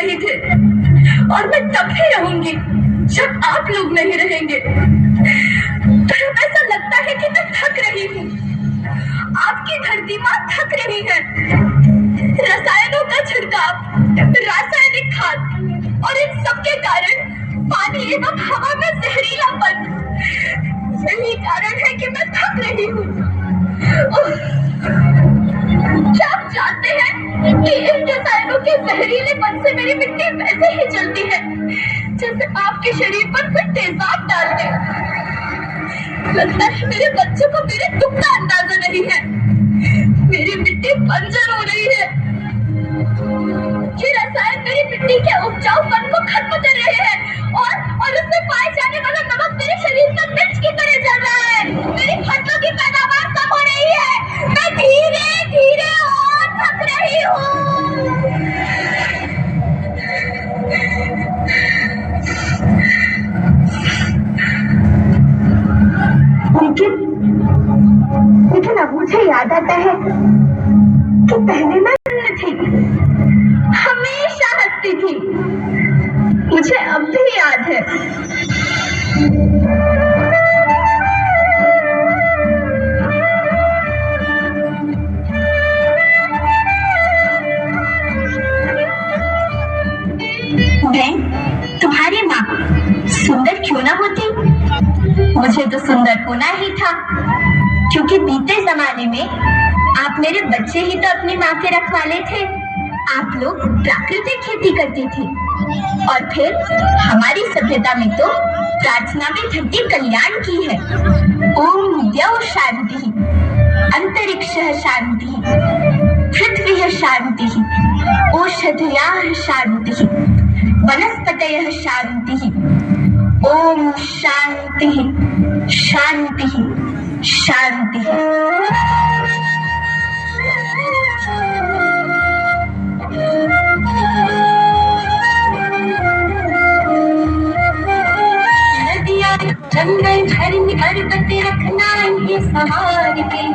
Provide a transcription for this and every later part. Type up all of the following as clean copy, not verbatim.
नहीं थे और मैं तब भी रहूंगी जब आप लोग नहीं रहेंगे। पर अब ऐसा लगता है कि मैं थक रही हूँ। आपकी धरती माँ थक रही है। रसायनों का छिड़काव, रासायनिक खाद और इन सब के कारण पानी एवं हवा में जहरीलापन, यही कारण है कि मैं थक रही हूँ। क्या आप जानते हैं कि इन रसायनों के जहरीलेपन से मेरी मिट्टी वैसे ही जलती है जैसे आपके शरीर पर कोई तेजाब डाल दे। लगता है मेरे बच्चों को मेरे दुख का अंदाजा नहीं है। मेरी मिट्टी बंजर हो रही है। ये रसायन मेरी मिट्टी के उपजाऊपन को खत्म कर रहे हैं और उसमें पाए जाने वाला नमक मेरे शरीर पर मिर्च की तरह जल रहा है। मेरी फसलों की पैदावार कम हो रही है। मैं धीरे धीरे और थक रही हूँ। लेकिन अब मुझे याद आता है कि पहले मैं थी, हमेशा हंसती थी। मुझे अब भी याद है। मैं तुम्हारी माँ सुंदर क्यों ना होती? मुझे तो सुंदर होना ही था, क्योंकि बीते जमाने में आप मेरे बच्चे ही तो अपनी माँ के रखवाले थे। आप लोग प्राकृतिक खेती करते थे और फिर हमारी सभ्यता में तो प्रार्थना में धरती कल्याण की है। ओम द्यौ शांति, अंतरिक्षः शांति, पृथ्वी शांति, ओषधयः शांति, वनस्पतयः शांति। ओम शांति शांति शांति। नदियाँ जंगल झरने पर्वत रखना ये सवार के,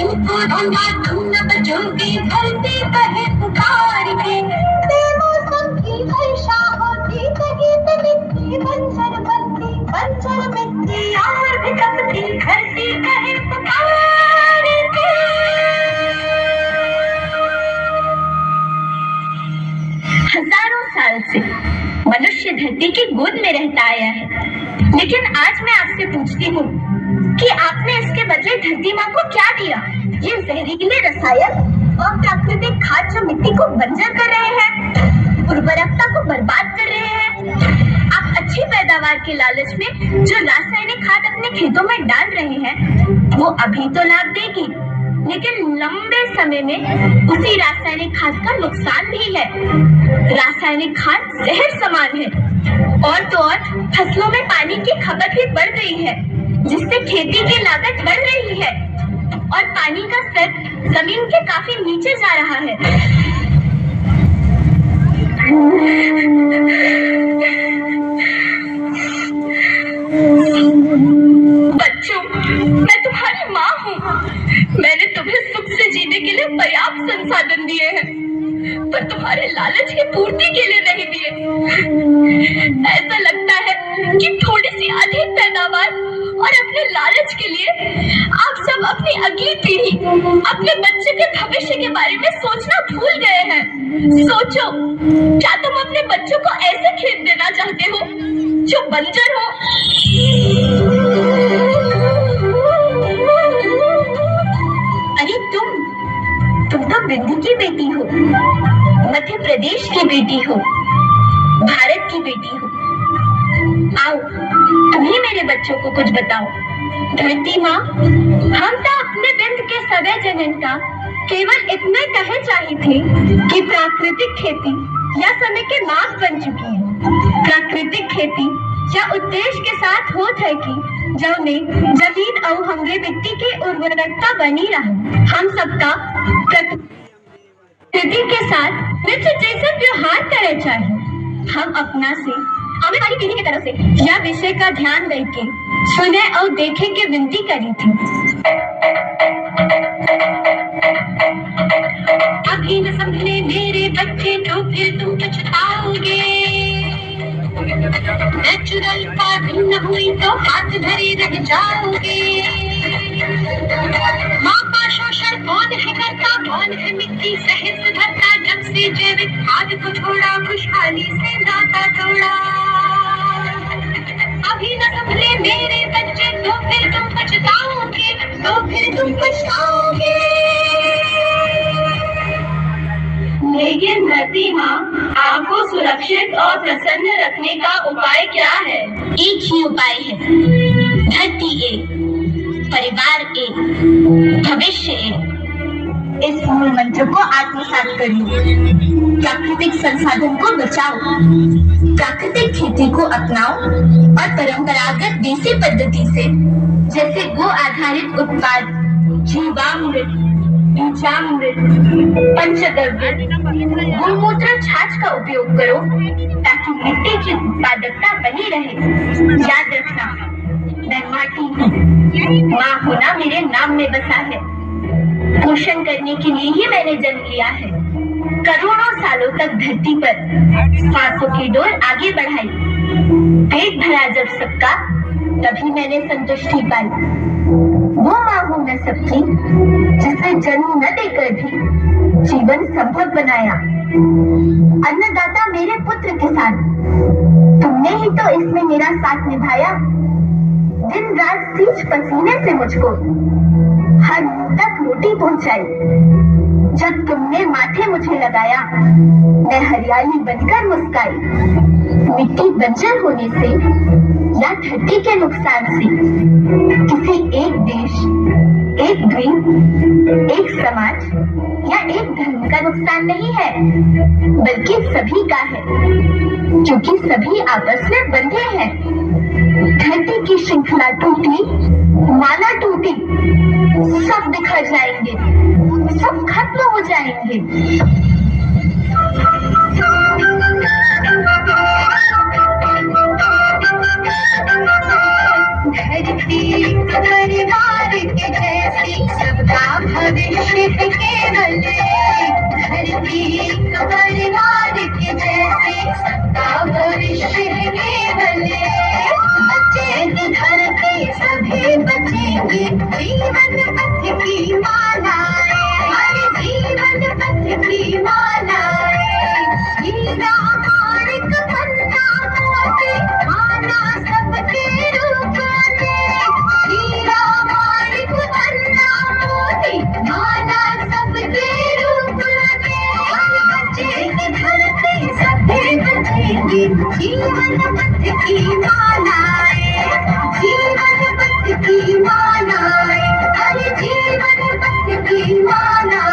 इनको ढूंढा तुम न बचोगे धरती कहे पुकार के। बेमौसम की वर्षा होती कहीं पे मिट्टी बंजर बनती, बंजर मिट्टी और भी तपती धरती कहे पुकार के। हजारों साल से मनुष्य धरती की गोद में रहता आया है, लेकिन आज मैं आपसे पूछती हूँ कि आपने इसके बदले धरती माँ को क्या दिया? ये जहरीले रसायन और प्राकृतिक खाद जो मिट्टी को बंजर कर रहे हैं, उर्वरकता को बर्बाद कर रहे हैं। आप अच्छी पैदावार के लालच में जो रासायनिक खाद अपने खेतों में डाल रहे हैं, वो अभी तो लाभ देगी, लेकिन लंबे समय में उसी रासायनिक खाद का नुकसान भी है। रासायनिक खाद जहर समान है और तो और फसलों में पानी की खपत भी बढ़ गई है, जिससे खेती की लागत बढ़ रही है और पानी का स्तर जमीन के काफी नीचे जा रहा है। बच्चों, मैं तुम्हारी माँ हूँ। मैंने तुम्हें सुख से जीने के लिए पर्याप्त संसाधन दिए हैं, पर तुम्हारे लालच की पूर्ति के लिए नहीं दिए। ऐसा लगता है कि थोड़ी सी अधिक पैदावार और अपने लालच के लिए आप सब अपनी अगली पीढ़ी, अपने बच्चे के भविष्य के बारे में सोचना भूल गए हैं। सोचो, क्या तुम अपने बच्चों को ऐसे खेत देना चाहते हो जो बंजर हो? अरे तुम तो बिंदु की बेटी हो, मध्य प्रदेश की बेटी हो, भारत की बेटी हो। आओ, तुम ही मेरे बच्चों को कुछ बताओ। धरती माँ, हम तो अपने बिंद के सवे जनता केवल इतने कहे चाही थे कि प्राकृतिक खेती या समय के मार्ग बन चुकी है। प्राकृतिक खेती या उद्देश्य के साथ होत है कि जौने जमीन और हमरे मिट्टी के उर्वरकता बनी रहे। हम सबका प्रकृति के साथ मित्र जैसे व्यवहार करे चाहिए। हम अपना से आने वाली पीढ़ी की तरफ से यह विषय का ध्यान देके सुने और देखे के विनती करी थी। अभी न समझे मेरे बच्चे तो फिर तुम पछताओ। जाओगे। नेचुरल पागल न हुई तो हाथ धरे रह जाओगे। माँ का शोषण कौन है करता, कौन है मिट्टी सहज धरता, जब से जैविक खाद को छोड़ा खुशहाली से नाता तोड़ा। अभी न संभले मेरे बच्चे तो फिर तुम पछताओगे, तो फिर तुम पछताओगे। लेकिन धरती माँ, आपको सुरक्षित और प्रसन्न रखने का उपाय क्या है? एक ही उपाय है, धरती एक, परिवार एक, भविष्य एक। इस मूल मंत्र को आत्मसात कर लो। प्राकृतिक संसाधन को बचाओ, प्राकृतिक खेती को अपनाओ और परंपरागत देसी पद्धति से, जैसे गो आधारित उत्पाद, जीवामृत, बीजामृत, पंचगव्य, गोमूत्र छाछ का उपयोग करो ताकि मिट्टी की उत्पादकता बनी रहे। याद रखना, मैं माटी हूँ, माँ होना मेरे नाम में बसा है। पोषण करने के लिए ही मैंने जन्म लिया है। करोड़ों सालों तक धरती पर सांसों की डोर आगे बढ़ाई। पेट भरा जब सबका, तभी मैंने संतुष्टि पाई। वो माँ हूँ मैं सबकी, जिसने जन्म न देकर भी जीवन संभव बनाया। अन्नदाता मेरे पुत्र किसान, तुमने ही तो इसमें मेरा साथ निभाया। दिन रात सींच पसीने से मुझको हर मुंह तक रोटी पहुंचाई। जब तुमने माथे मुझे लगाया, मैं हरियाली बनकर मुस्काई। मिट्टी बंजर होने से या धरती के नुकसान से किसी एक देश, एक द्वीप, एक समाज या एक धर्म का नुकसान नहीं है, बल्कि सभी का है, क्योंकि सभी आपस में बंधे हैं। धरती की श्रृंखला टूटी, माला टूटी, सब बिखर जाएंगे, सब खत्म हो जाएंगे। धरती परिवार के जैसी सबका भविष्य है केवल। धरती परिवार के जैसी सबका भविष्य है केवल। बचेगी धरती सभी बचेंगे, जीवन पथ की मालाएं, हमारे जीवन पथ की मालाएं। हीरा माणिक पन्ना मोती, खाना सबके रूप में। हीरा माणिक पन्ना मोती, खाना सबके रूप में। बचेगी धरती सभी बचेंगे, जीवन पथ की मालाएं, जीवन पथ की मालाएं, हर जीवन पथ की मालाएं।